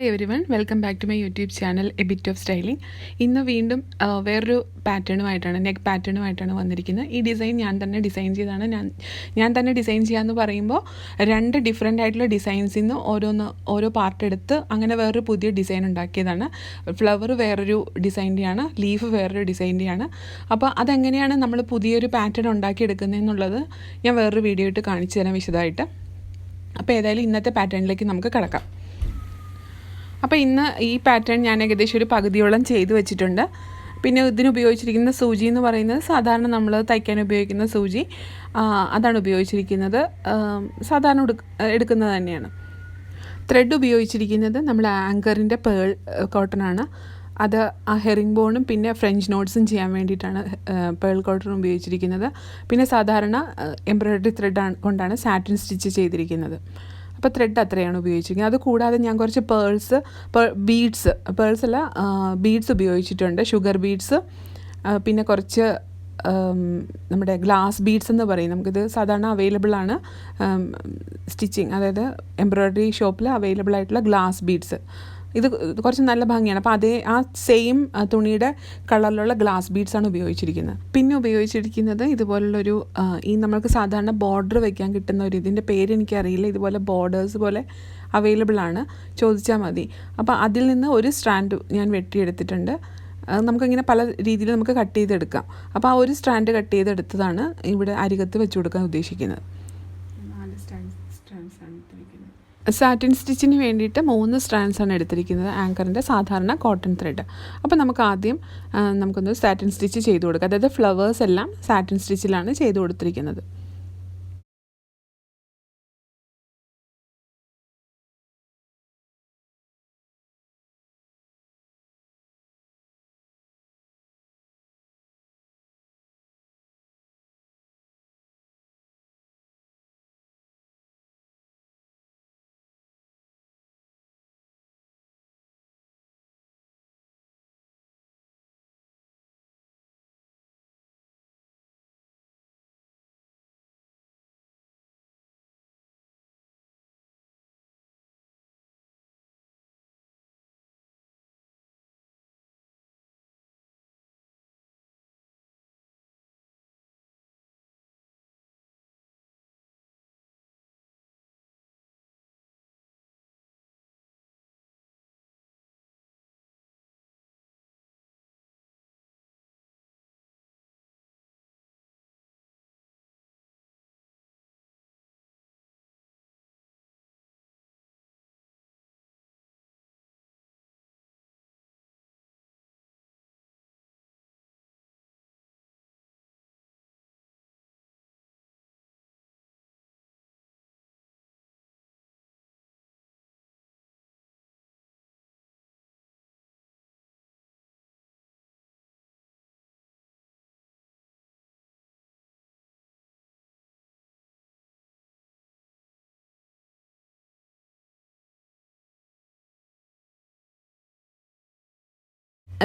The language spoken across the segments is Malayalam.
Hey everyone, welcome back to my YouTube channel A Bit of Styling. ഇന്ന് വീണ്ടും വേറൊരു പാറ്റേണുമായിട്ടാണ് നെക്ക് പാറ്റേണുമായിട്ടാണ് വന്നിരിക്കുന്നത്. ഈ ഡിസൈൻ ഞാൻ തന്നെ ഡിസൈൻ ചെയ്തതാണ്. ഞാൻ തന്നെ ഡിസൈൻ ചെയ്യാമെന്ന് പറയുമ്പോൾ രണ്ട് ഡിഫറെൻ്റ് ആയിട്ടുള്ള ഡിസൈൻസിൽ നിന്ന് ഓരോ പാർട്ട് എടുത്ത് അങ്ങനെ വേറൊരു പുതിയ ഡിസൈൻ ഉണ്ടാക്കിയതാണ്. ഫ്ലവർ വേറൊരു ഡിസൈൻ്റെയാണ്, ലീഫ് വേറൊരു ഡിസൈൻ്റെയാണ്. അപ്പോൾ അതെങ്ങനെയാണ് നമ്മൾ പുതിയൊരു പാറ്റേൺ ഉണ്ടാക്കിയെടുക്കുന്നതെന്നുള്ളത് ഞാൻ വേറൊരു വീഡിയോ ഇട്ട് കാണിച്ചു തരാം വിശദമായിട്ട്. അപ്പോൾ ഏതായാലും ഇന്നത്തെ പാറ്റേണിലേക്ക് നമുക്ക് കിടക്കാം. അപ്പോൾ ഇന്ന് ഈ പാറ്റേൺ ഞാൻ ഏകദേശം ഒരു പകുതിയോളം ചെയ്ത് വെച്ചിട്ടുണ്ട്. പിന്നെ ഇതിന് ഉപയോഗിച്ചിരിക്കുന്ന സൂചി എന്ന് പറയുന്നത് സാധാരണ നമ്മൾ തയ്ക്കാൻ ഉപയോഗിക്കുന്ന സൂചി, അതാണ് ഉപയോഗിച്ചിരിക്കുന്നത്. സാധാരണ എടുക്കുന്നത് തന്നെയാണ്. ത്രെഡ് ഉപയോഗിച്ചിരിക്കുന്നത് നമ്മൾ ആങ്കറിൻ്റെ പേൾ കോട്ടനാണ്. അത് ഹെറിംഗ് ബോണും പിന്നെ ഫ്രഞ്ച് നോട്ട്സും ചെയ്യാൻ വേണ്ടിയിട്ടാണ് പേൾ കോട്ടൺ ഉപയോഗിച്ചിരിക്കുന്നത്. പിന്നെ സാധാരണ എംബ്രോയ്ഡറി ത്രെഡ് കൊണ്ടാണ് സാറ്റിൻ സ്റ്റിച്ച് ചെയ്തിരിക്കുന്നത്. അപ്പോൾ ത്രെഡ് അത്രയാണ് ഉപയോഗിച്ചിരിക്കുന്നത്. അത് കൂടാതെ ഞാൻ കുറച്ച് ബീഡ്സ് ഉപയോഗിച്ചിട്ടുണ്ട്. ഷുഗർ ബീഡ്സ്, പിന്നെ കുറച്ച് നമ്മുടെ ഗ്ലാസ് ബീഡ്സ് എന്ന് പറയും. നമുക്കിത് സാധാരണ അവൈലബിൾ ആണ് സ്റ്റിച്ചിങ്, അതായത് എംബ്രോയ്ഡറി ഷോപ്പിൽ അവൈലബിൾ ആയിട്ടുള്ള ഗ്ലാസ് ബീഡ്സ്. ഇത് കുറച്ച് നല്ല ഭംഗിയാണ്. അപ്പോൾ ആ സെയിം തുണിയുടെ കളറിലുള്ള ഗ്ലാസ് ബീഡ്സാണ് ഉപയോഗിച്ചിരിക്കുന്നത്. പിന്നെ ഉപയോഗിച്ചിരിക്കുന്നത് ഇതുപോലുള്ളൊരു നമ്മൾക്ക് സാധാരണ ബോർഡർ വയ്ക്കാൻ കിട്ടുന്ന ഒരു ഇതിൻ്റെ പേര് എനിക്കറിയില്ല. ഇതുപോലെ ബോർഡേഴ്സ് പോലെ അവൈലബിൾ ആണ്, ചോദിച്ചാൽ മതി. അപ്പോൾ അതിൽ നിന്ന് ഒരു സ്ട്രാൻഡ് ഞാൻ വെട്ടിയെടുത്തിട്ടുണ്ട്. നമുക്കിങ്ങനെ പല രീതിയിൽ നമുക്ക് കട്ട് ചെയ്തെടുക്കാം. അപ്പോൾ ആ ഒരു സ്ട്രാൻഡ് കട്ട് ചെയ്തെടുത്തതാണ് ഇവിടെ അരികത്ത് വെച്ച് കൊടുക്കാൻ ഉദ്ദേശിക്കുന്നത്. സാറ്റിൻ സ്റ്റിച്ചിന് വേണ്ടിയിട്ട് 3 സ്ട്രാൻഡ്സാണ് എടുത്തിരിക്കുന്നത്, ആങ്കറിൻ്റെ സാധാരണ കോട്ടൺ ത്രെഡ്. അപ്പോൾ നമുക്ക് ആദ്യം നമുക്കൊന്ന് സാറ്റിൻ സ്റ്റിച്ച് ചെയ്ത് കൊടുക്കാം. അതായത് ഫ്ലവേഴ്സ് എല്ലാം സാറ്റിൻ സ്റ്റിച്ചിലാണ് ചെയ്ത് കൊടുത്തിരിക്കുന്നത്.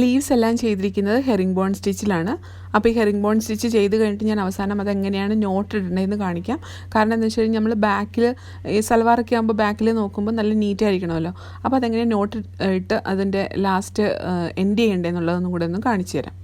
ലീവ്സ് എല്ലാം ചെയ്തിരിക്കുന്നത് ഹെറിംഗ് ബോൺ സ്റ്റിച്ചിലാണ്. അപ്പോൾ ഈ ഹെറിംഗ് ബോൺ സ്റ്റിച്ച് ചെയ്ത് കഴിഞ്ഞിട്ട് ഞാൻ അവസാനം അതെങ്ങനെയാണ് നോട്ട് ഇടേണ്ടതെന്ന് കാണിക്കാം. കാരണം എന്താ വെച്ച് കഴിഞ്ഞാൽ നമ്മൾ ബാക്കിൽ ഈ സൽവാറൊക്കെ ആകുമ്പോൾ ബാക്കിൽ നോക്കുമ്പോൾ നല്ല നീറ്റായിരിക്കണമല്ലോ. അപ്പോൾ അതെങ്ങനെ നോട്ട് ഇട്ട് അതിൻ്റെ ലാസ്റ്റ് എൻഡ് ചെയ്യേണ്ടതെന്നുള്ളതൊന്നും കൂടെ ഒന്ന് കാണിച്ചു തരാം.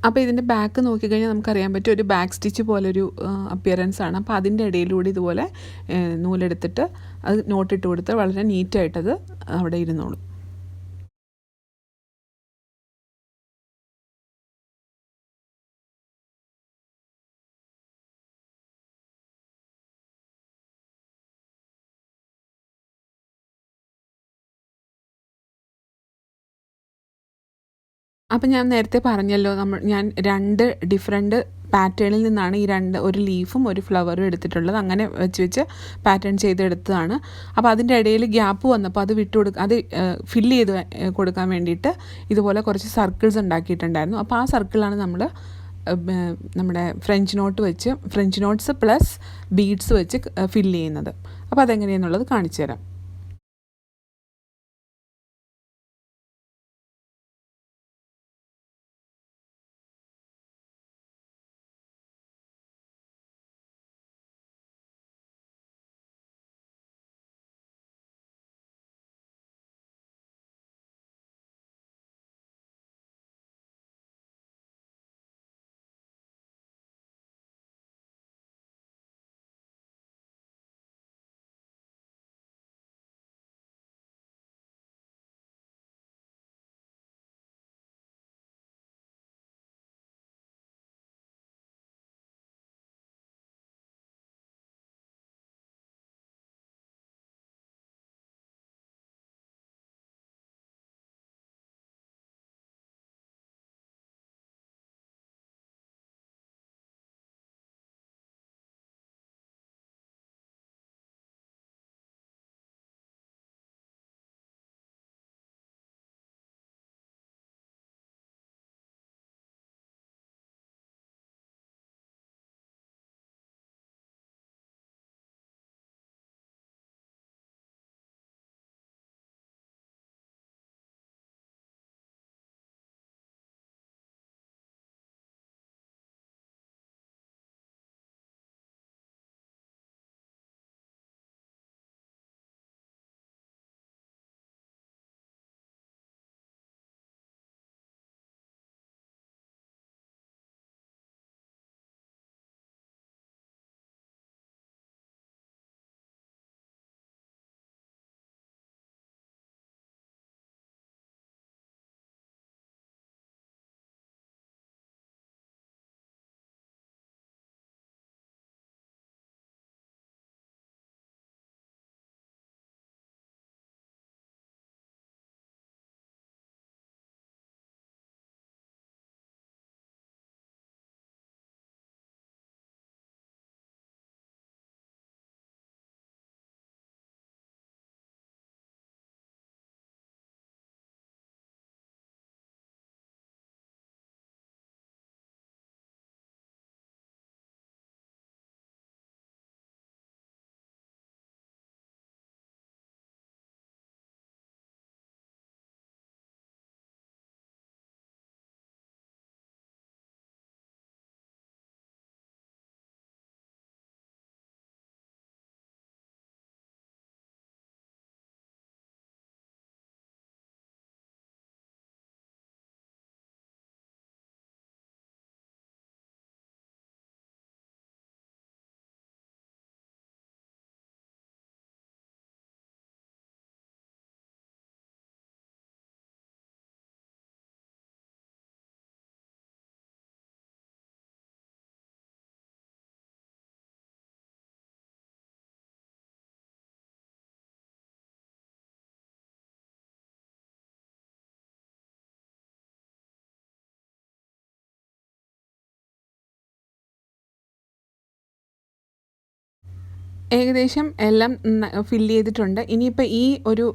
അപ്പോൾ ഇതിൻ്റെ ബാക്ക് നോക്കിക്കഴിഞ്ഞാൽ നമുക്കറിയാൻ പറ്റും ഒരു ബാക്ക് സ്റ്റിച്ച് പോലൊരു അപ്പിയറൻസ് ആണ്. അപ്പോൾ അതിൻ്റെ ഇടയിലൂടെ ഇതുപോലെ നൂലെടുത്തിട്ട് അത് നോട്ടിട്ട് കൊടുത്ത് വളരെ നീറ്റായിട്ടത് അവിടെ ഇരുന്നോളും. അപ്പം ഞാൻ നേരത്തെ പറഞ്ഞല്ലോ, ഞാൻ 2 ഡിഫറെൻറ്റ് പാറ്റേണിൽ നിന്നാണ് ഈ ഒരു ലീഫും ഒരു ഫ്ലവറും എടുത്തിട്ടുള്ളത്. അങ്ങനെ വെച്ച് പാറ്റേൺ ചെയ്തെടുത്തതാണ്. അപ്പോൾ അതിൻ്റെ ഇടയിൽ ഗ്യാപ്പ് വന്നപ്പോൾ അത് അത് ഫില്ല് ചെയ്ത് കൊടുക്കാൻ വേണ്ടിയിട്ട് ഇതുപോലെ കുറച്ച് സർക്കിൾസ് ഉണ്ടാക്കിയിട്ടുണ്ടായിരുന്നു. അപ്പോൾ ആ സർക്കിളാണ് നമ്മുടെ ഫ്രഞ്ച് നോട്ട്സ് പ്ലസ് ബീഡ്സ് വെച്ച് ഫില്ല് ചെയ്യുന്നത്. അപ്പോൾ അതെങ്ങനെയാണെന്നുള്ളത് കാണിച്ചു തരാം. ഏകദേശം എല്ലാം ഫില്ല് ചെയ്തിട്ടുണ്ട്. ഇനിയിപ്പോൾ ഈ ഒരു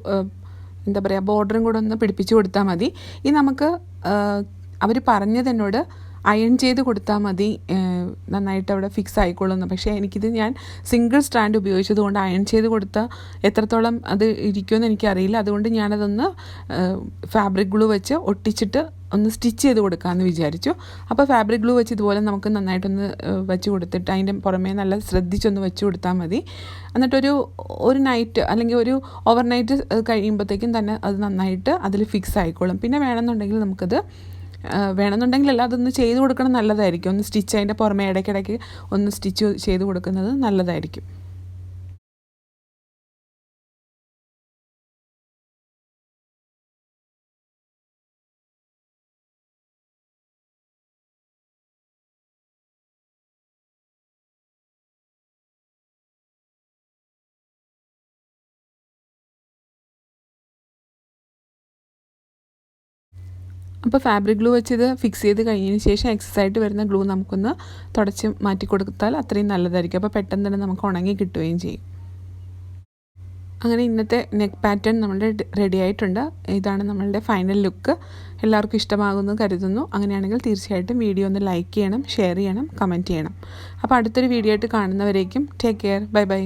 എന്താ പറയുക, ബോർഡറും കൂടെ ഒന്ന് പിടിപ്പിച്ച് കൊടുത്താൽ മതി. ഇനി നമുക്ക് അവർ പറഞ്ഞതെന്നോട് അയൺ ചെയ്ത് കൊടുത്താൽ മതി, നന്നായിട്ട് അവിടെ ഫിക്സ് ആയിക്കോളുന്നു. പക്ഷേ ഞാൻ സിംഗിൾ സ്റ്റാൻഡ് ഉപയോഗിച്ചത് കൊണ്ട് അയൺ ചെയ്ത് കൊടുത്താൽ എത്രത്തോളം അത് ഇരിക്കുമെന്ന് എനിക്കറിയില്ല. അതുകൊണ്ട് ഞാനതൊന്ന് ഫാബ്രിക് ഗ്ലൂ വെച്ച് ഒട്ടിച്ചിട്ട് ഒന്ന് സ്റ്റിച്ച് ചെയ്ത് കൊടുക്കാമെന്ന് വിചാരിച്ചു. അപ്പോൾ ഫാബ്രിക് ഗ്ലൂ വെച്ച് ഇതുപോലെ നമുക്ക് നന്നായിട്ടൊന്ന് വെച്ച് കൊടുത്തിട്ട് അതിൻ്റെ പുറമേ നല്ല ശ്രദ്ധിച്ചൊന്ന് വെച്ച് കൊടുത്താൽ മതി. എന്നിട്ടൊരു നൈറ്റ് അല്ലെങ്കിൽ ഒരു ഓവർനൈറ്റ് കഴിയുമ്പോഴത്തേക്കും തന്നെ അത് നന്നായിട്ട് അതിൽ ഫിക്സ് ആയിക്കോളും. പിന്നെ വേണമെന്നുണ്ടെങ്കിലല്ല, അതൊന്ന് ചെയ്ത് കൊടുക്കണം, നല്ലതായിരിക്കും. ഒന്ന് സ്റ്റിച്ച് അതിൻ്റെ പുറമേ ഇടയ്ക്കിടയ്ക്ക് ഒന്ന് സ്റ്റിച്ച് ചെയ്ത് കൊടുക്കുന്നത് നല്ലതായിരിക്കും. അപ്പോൾ ഫാബ്രിക് ഗ്ലൂ വെച്ച് ഇത് ഫിക്സ് ചെയ്ത് കഴിഞ്ഞതിന് ശേഷം എക്സസ് ആയിട്ട് വരുന്ന ഗ്ലൂ നമുക്കൊന്ന് തുടച്ച് മാറ്റി കൊടുത്താൽ അത്രയും നല്ലതായിരിക്കും. അപ്പോൾ പെട്ടെന്ന് തന്നെ നമുക്ക് ഉണങ്ങി കിട്ടുകയും ചെയ്യും. അങ്ങനെ ഇന്നത്തെ നെക്ക് പാറ്റേൺ നമ്മളുടെ റെഡി ആയിട്ടുണ്ട്. ഇതാണ് നമ്മളുടെ ഫൈനൽ ലുക്ക്. എല്ലാവർക്കും ഇഷ്ടമാകുമെന്ന് കരുതുന്നു. അങ്ങനെയാണെങ്കിൽ തീർച്ചയായിട്ടും വീഡിയോ ഒന്ന് ലൈക്ക് ചെയ്യണം, ഷെയർ ചെയ്യണം, കമൻറ്റ് ചെയ്യണം. അപ്പോൾ അടുത്തൊരു വീഡിയോ ആയിട്ട് കാണുന്നവരേക്കും ടേക്ക് കെയർ. Bye bye.